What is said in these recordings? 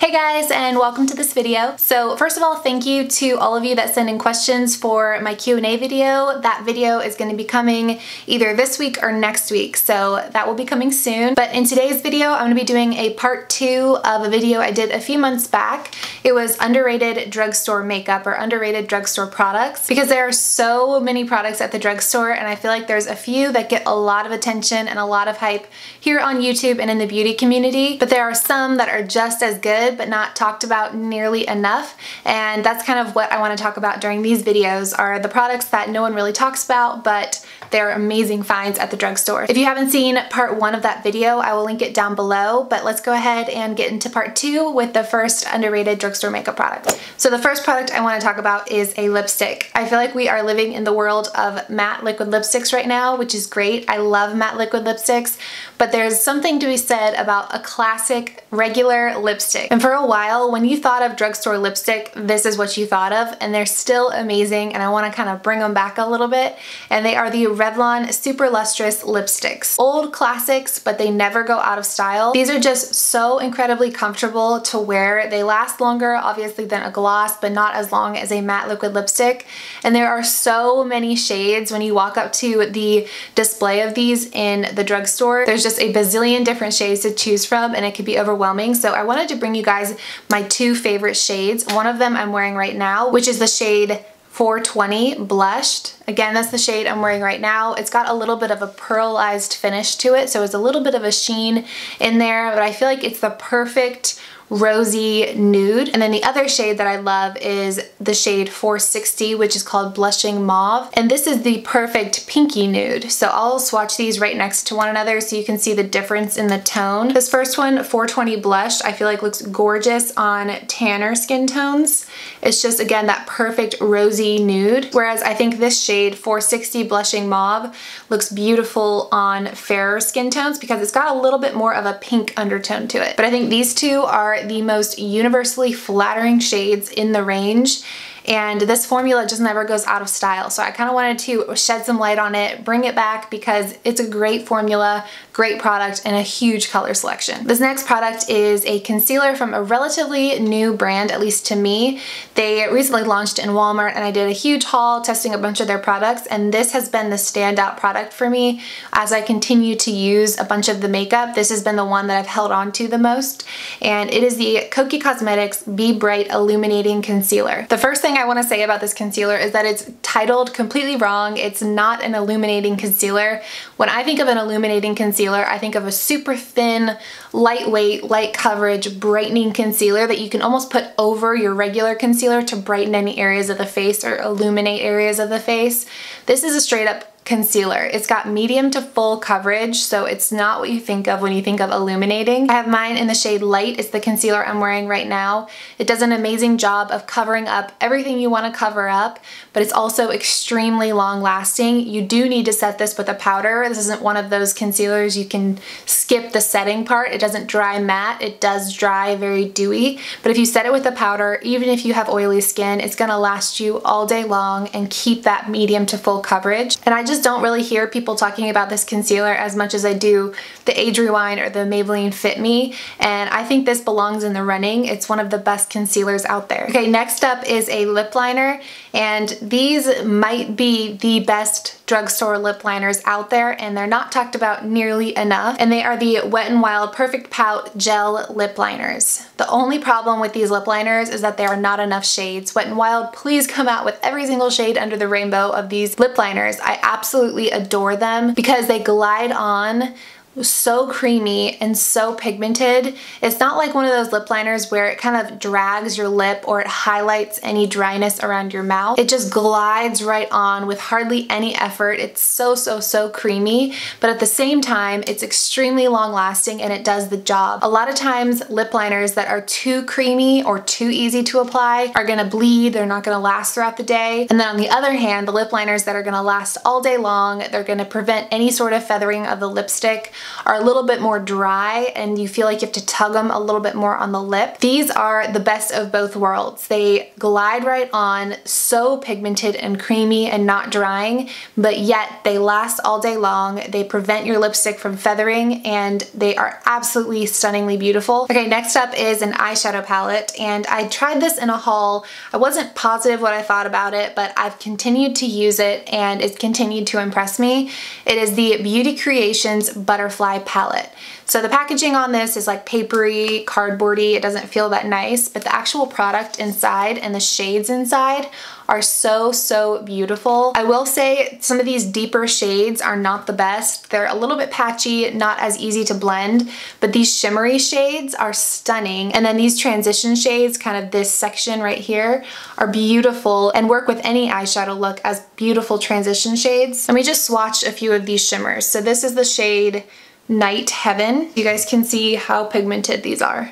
Hey guys, and welcome to this video. So first of all, thank you to all of you that sent in questions for my Q&A video. That video is going to be coming either this week or next week, so that will be coming soon. But in today's video, I'm going to be doing a part 2 of a video I did a few months back. It was underrated drugstore makeup or underrated drugstore products, because there are so many products at the drugstore and I feel like there's a few that get a lot of attention and a lot of hype here on YouTube and in the beauty community, but there are some that are just as good but not talked about nearly enough, and that's kind of what I want to talk about during these videos, are the products that no one really talks about but they're amazing finds at the drugstore. If you haven't seen part 1 of that video, I will link it down below, but let's go ahead and get into part 2 with the first underrated drugstore makeup product. So the first product I want to talk about is a lipstick. I feel like we are living in the world of matte liquid lipsticks right now, which is great. I love matte liquid lipsticks, but there's something to be said about a classic regular lipstick. And for a while, when you thought of drugstore lipstick, this is what you thought of, and they're still amazing, and I want to kind of bring them back a little bit, and they are the Revlon Super Lustrous lipsticks. Old classics, but they never go out of style. These are just so incredibly comfortable to wear. They last longer, obviously, than a gloss, but not as long as a matte liquid lipstick, and there are so many shades when you walk up to the display of these in the drugstore. There's just a bazillion different shades to choose from, and it can be overwhelming, so I wanted to bring you guys my 2 favorite shades. One of them I'm wearing right now, which is the shade 420 Blushed. Again, that's the shade I'm wearing right now. It's got a little bit of a pearlized finish to it, so it's a little bit of a sheen in there, but I feel like it's the perfect rosy nude. And then the other shade that I love is the shade 460, which is called Blushing Mauve, and this is the perfect pinky nude. So I'll swatch these right next to one another so you can see the difference in the tone. This first one, 420 Blushed, I feel like looks gorgeous on tanner skin tones. It's just, again, that perfect rosy nude, whereas I think this shade 460 Blushing Mauve looks beautiful on fairer skin tones because it's got a little bit more of a pink undertone to it. But I think these two are the most universally flattering shades in the range, and this formula just never goes out of style. So I kind of wanted to shed some light on it, bring it back, because it's a great formula, great product, and a huge color selection. This next product is a concealer from a relatively new brand, at least to me. They recently launched in Walmart and I did a huge haul testing a bunch of their products, and this has been the standout product for me as I continue to use a bunch of the makeup. This has been the one that I've held on to the most, and it is the Kokie Cosmetics Be Bright Illuminating Concealer. The first thing I want to say about this concealer is that it's titled completely wrong. It's not an illuminating concealer. When I think of an illuminating concealer, I think of a super thin, lightweight, light coverage, brightening concealer that you can almost put over your regular concealer to brighten any areas of the face or illuminate areas of the face. This is a straight up concealer. It's got medium to full coverage, so it's not what you think of when you think of illuminating. I have mine in the shade Light. It's the concealer I'm wearing right now. It does an amazing job of covering up everything you want to cover up, but it's also extremely long lasting. You do need to set this with a powder. This isn't one of those concealers you can skip the setting part. It doesn't dry matte. It does dry very dewy, but if you set it with a powder, even if you have oily skin, it's gonna last you all day long and keep that medium to full coverage. And I just don't really hear people talking about this concealer as much as I do the Age Rewind or the Maybelline Fit Me, and I think this belongs in the running. It's one of the best concealers out there. Okay, next up is a lip liner, and these might be the best drugstore lip liners out there, and they're not talked about nearly enough, and they are the Wet n Wild Perfect Pout Gel Lip Liners. The only problem with these lip liners is that there are not enough shades. Wet n Wild, please come out with every single shade under the rainbow of these lip liners. I absolutely adore them because they glide on so creamy and so pigmented. It's not like one of those lip liners where it kind of drags your lip or it highlights any dryness around your mouth. It just glides right on with hardly any effort. It's so creamy, but at the same time, it's extremely long lasting and it does the job. A lot of times, lip liners that are too creamy or too easy to apply are gonna bleed, they're not gonna last throughout the day. And then on the other hand, the lip liners that are gonna last all day long, they're gonna prevent any sort of feathering of the lipstick. are a little bit more dry and you feel like you have to tug them a little bit more on the lip. These are the best of both worlds. They glide right on, so pigmented and creamy and not drying, but yet they last all day long. They prevent your lipstick from feathering and they are absolutely stunningly beautiful. Okay, next up is an eyeshadow palette, and I tried this in a haul. I wasn't positive what I thought about it, but I've continued to use it and it's continued to impress me. It is the Beauty Creations Butterfly Palette. So the packaging on this is like papery, cardboardy. It doesn't feel that nice, but the actual product inside and the shades inside are so, so beautiful. I will say some of these deeper shades are not the best. They're a little bit patchy, not as easy to blend, but these shimmery shades are stunning. And then these transition shades, kind of this section right here, are beautiful and work with any eyeshadow look as beautiful transition shades. Let me just swatch a few of these shimmers. So this is the shade Night Heaven. You guys can see how pigmented these are.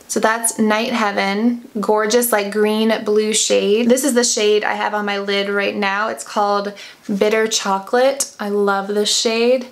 So that's Night Heaven, gorgeous like green blue shade. This is the shade I have on my lid right now. It's called Bitter Chocolate. I love this shade.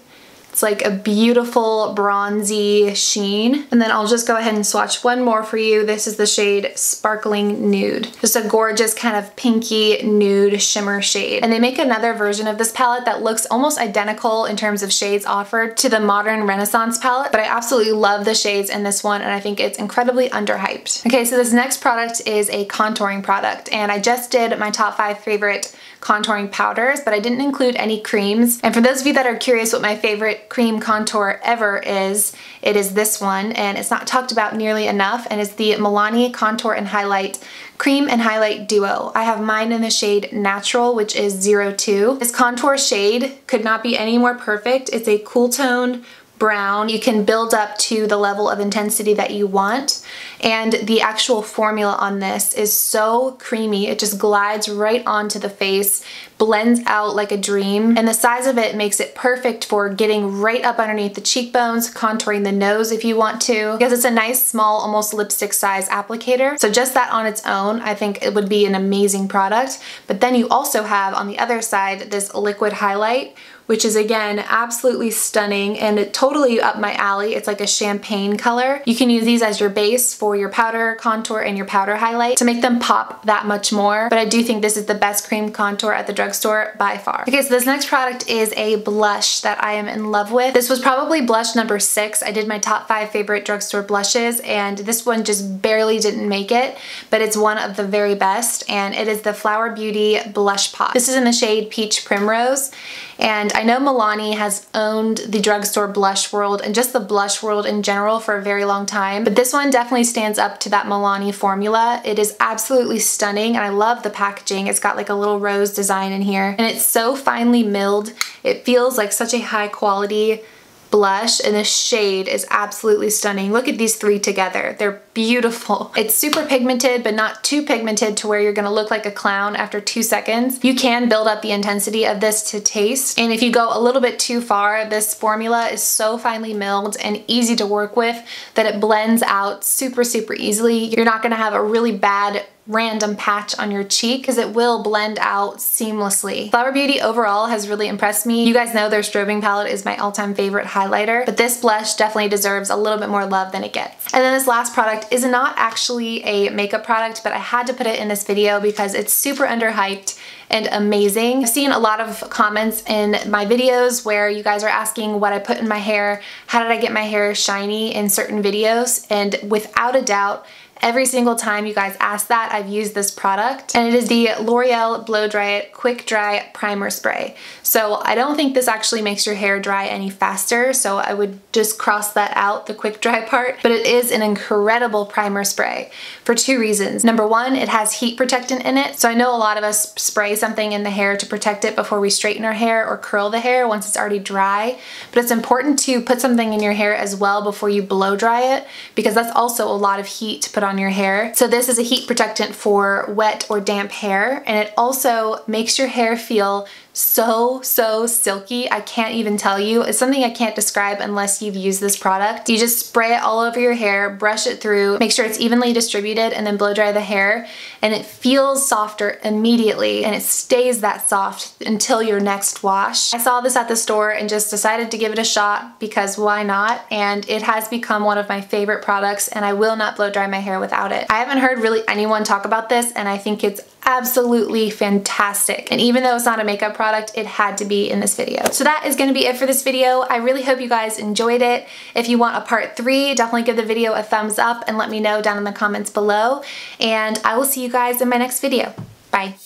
It's like a beautiful bronzy sheen. And then I'll just go ahead and swatch one more for you. This is the shade Sparkling Nude. Just a gorgeous kind of pinky nude shimmer shade. And they make another version of this palette that looks almost identical in terms of shades offered to the Modern Renaissance palette, but I absolutely love the shades in this one and I think it's incredibly underhyped. Okay, so this next product is a contouring product, and I just did my top 5 favorite contouring powders, but I didn't include any creams. And for those of you that are curious what my favorite cream contour ever is, it is this one, and it's not talked about nearly enough, and it's the Milani Contour and Highlight Cream and Highlight Duo. I have mine in the shade Natural, which is 02. This contour shade could not be any more perfect. It's a cool tone brown. You can build up to the level of intensity that you want, and the actual formula on this is so creamy. It just glides right onto the face, blends out like a dream, and the size of it makes it perfect for getting right up underneath the cheekbones, contouring the nose if you want to, because it's a nice small, almost lipstick size applicator. So just that on its own, I think it would be an amazing product. But then you also have on the other side this liquid highlight, which is again absolutely stunning and it totally up my alley. It's like a champagne color. You can use these as your base for your powder contour and your powder highlight to make them pop that much more, but I do think this is the best cream contour at the drugstore by far. Okay, so this next product is a blush that I am in love with. This was probably blush number 6. I did my top 5 favorite drugstore blushes and this one just barely didn't make it, but it's one of the very best, and it is the Flower Beauty Blush Pot. This is in the shade Peach Primrose, and I know Milani has owned the drugstore blush world and just the blush world in general for a very long time, but this one definitely stands up to that Milani formula. It is absolutely stunning and I love the packaging. It's got like a little rose design in here and it's so finely milled. It feels like such a high quality blush, and this shade is absolutely stunning. Look at these 3 together. They're beautiful. It's super pigmented, but not too pigmented to where you're gonna look like a clown after 2 seconds. You can build up the intensity of this to taste, and if you go a little bit too far, this formula is so finely milled and easy to work with that it blends out super, super easily. You're not gonna have a really bad random patch on your cheek because it will blend out seamlessly. Flower Beauty overall has really impressed me. You guys know their strobing palette is my all-time favorite highlighter, but this blush definitely deserves a little bit more love than it gets. And then this last product is not actually a makeup product, but I had to put it in this video because it's super underhyped and amazing. I've seen a lot of comments in my videos where you guys are asking what I put in my hair, how did I get my hair shiny in certain videos, and without a doubt, every single time you guys ask that, I've used this product, and it is the L'Oreal Blow Dry It Quick Dry Primer Spray. So I don't think this actually makes your hair dry any faster, so I would just cross that out, the quick dry part, but it is an incredible primer spray for 2 reasons. Number 1, it has heat protectant in it, so I know a lot of us spray something in the hair to protect it before we straighten our hair or curl the hair once it's already dry, but it's important to put something in your hair as well before you blow dry it, because that's also a lot of heat to put on your hair. So this is a heat protectant for wet or damp hair, and it also makes your hair feel so silky. I can't even tell you. It's something I can't describe unless you've used this product. You just spray it all over your hair, brush it through, make sure it's evenly distributed, and then blow dry the hair, and it feels softer immediately, and it stays that soft until your next wash. I saw this at the store and just decided to give it a shot because why not? And it has become one of my favorite products, and I will not blow dry my hair without it. I haven't heard really anyone talk about this, and I think it's absolutely fantastic. And even though it's not a makeup product, it had to be in this video. So that is gonna be it for this video. I really hope you guys enjoyed it. If you want a part 3, definitely give the video a thumbs up and let me know down in the comments below. And I will see you guys in my next video. Bye.